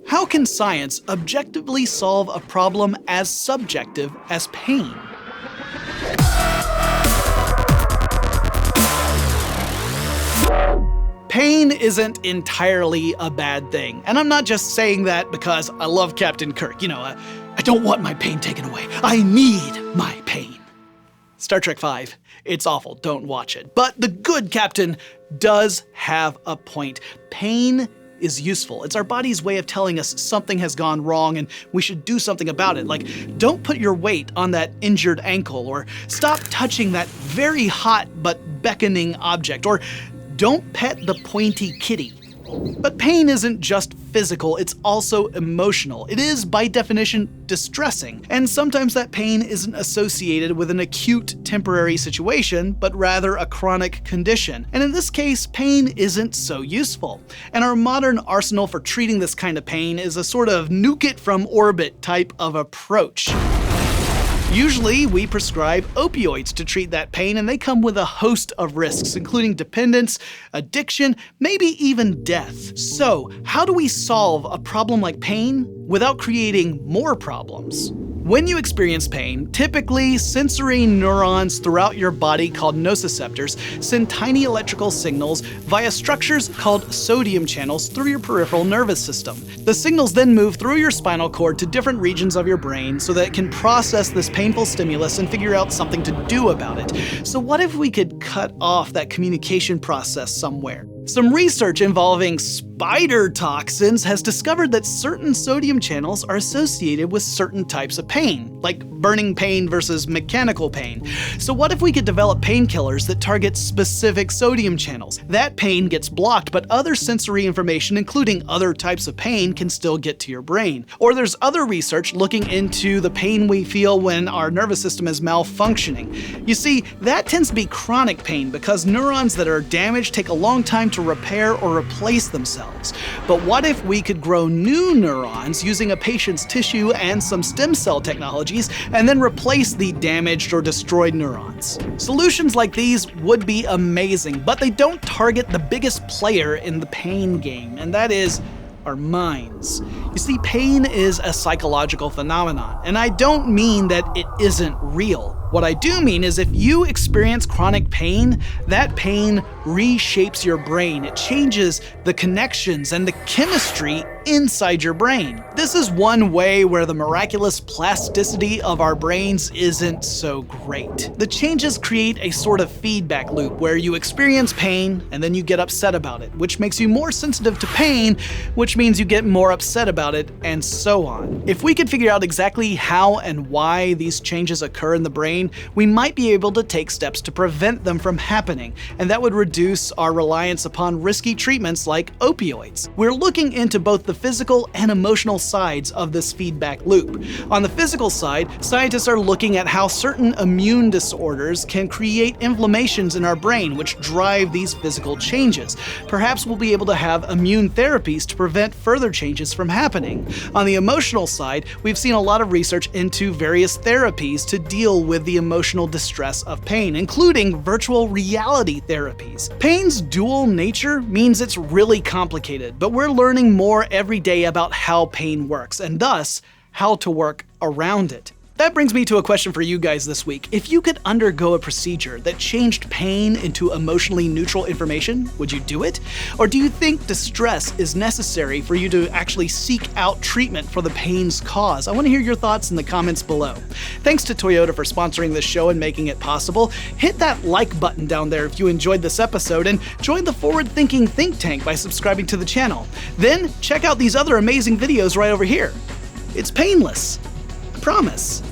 How can science objectively solve a problem as subjective as pain? Pain isn't entirely a bad thing, and I'm not just saying that because I love Captain Kirk. I don't want my pain taken away. I need my pain. Star Trek V. It's awful, don't watch it. But the good captain does have a point. Pain is useful. It's our body's way of telling us something has gone wrong and we should do something about it. Like, don't put your weight on that injured ankle, or stop touching that very hot but beckoning object, or don't pet the pointy kitty. But pain isn't just physical, it's also emotional. It is, by definition, distressing. And sometimes that pain isn't associated with an acute, temporary situation, but rather a chronic condition. And in this case, pain isn't so useful. And our modern arsenal for treating this kind of pain is a sort of nuke it from orbit type of approach. Usually, we prescribe opioids to treat that pain, and they come with a host of risks, including dependence, addiction, maybe even death. So, how do we solve a problem like pain without creating more problems? When you experience pain, typically sensory neurons throughout your body called nociceptors send tiny electrical signals via structures called sodium channels through your peripheral nervous system. The signals then move through your spinal cord to different regions of your brain so that it can process this painful stimulus and figure out something to do about it. So what if we could cut off that communication process somewhere? Some research involving spider toxins has discovered that certain sodium channels are associated with certain types of pain, like burning pain versus mechanical pain. So what if we could develop painkillers that target specific sodium channels? That pain gets blocked, but other sensory information, including other types of pain, can still get to your brain. Or there's other research looking into the pain we feel when our nervous system is malfunctioning. You see, that tends to be chronic pain because neurons that are damaged take a long time to repair or replace themselves. But what if we could grow new neurons using a patient's tissue and some stem cell technologies, and then replace the damaged or destroyed neurons? Solutions like these would be amazing, but they don't target the biggest player in the pain game, and that is our minds. You see, pain is a psychological phenomenon, and I don't mean that it isn't real. What I do mean is if you experience chronic pain, that pain reshapes your brain. It changes the connections and the chemistry inside your brain. This is one way where the miraculous plasticity of our brains isn't so great. The changes create a sort of feedback loop where you experience pain and then you get upset about it, which makes you more sensitive to pain, which means you get more upset about it, and so on. If we could figure out exactly how and why these changes occur in the brain, we might be able to take steps to prevent them from happening, and that would reduce our reliance upon risky treatments like opioids. We're looking into both the physical and emotional sides of this feedback loop. On the physical side, scientists are looking at how certain immune disorders can create inflammations in our brain which drive these physical changes. Perhaps we'll be able to have immune therapies to prevent further changes from happening. On the emotional side, we've seen a lot of research into various therapies to deal with the emotional distress of pain, including virtual reality therapies. Pain's dual nature means it's really complicated, but we're learning more every day about how pain works, and thus, how to work around it. That brings me to a question for you guys this week. If you could undergo a procedure that changed pain into emotionally neutral information, would you do it? Or do you think distress is necessary for you to actually seek out treatment for the pain's cause? I want to hear your thoughts in the comments below. Thanks to Toyota for sponsoring this show and making it possible. Hit that like button down there if you enjoyed this episode, and join the forward-thinking think tank by subscribing to the channel. Then check out these other amazing videos right over here. It's painless. I promise.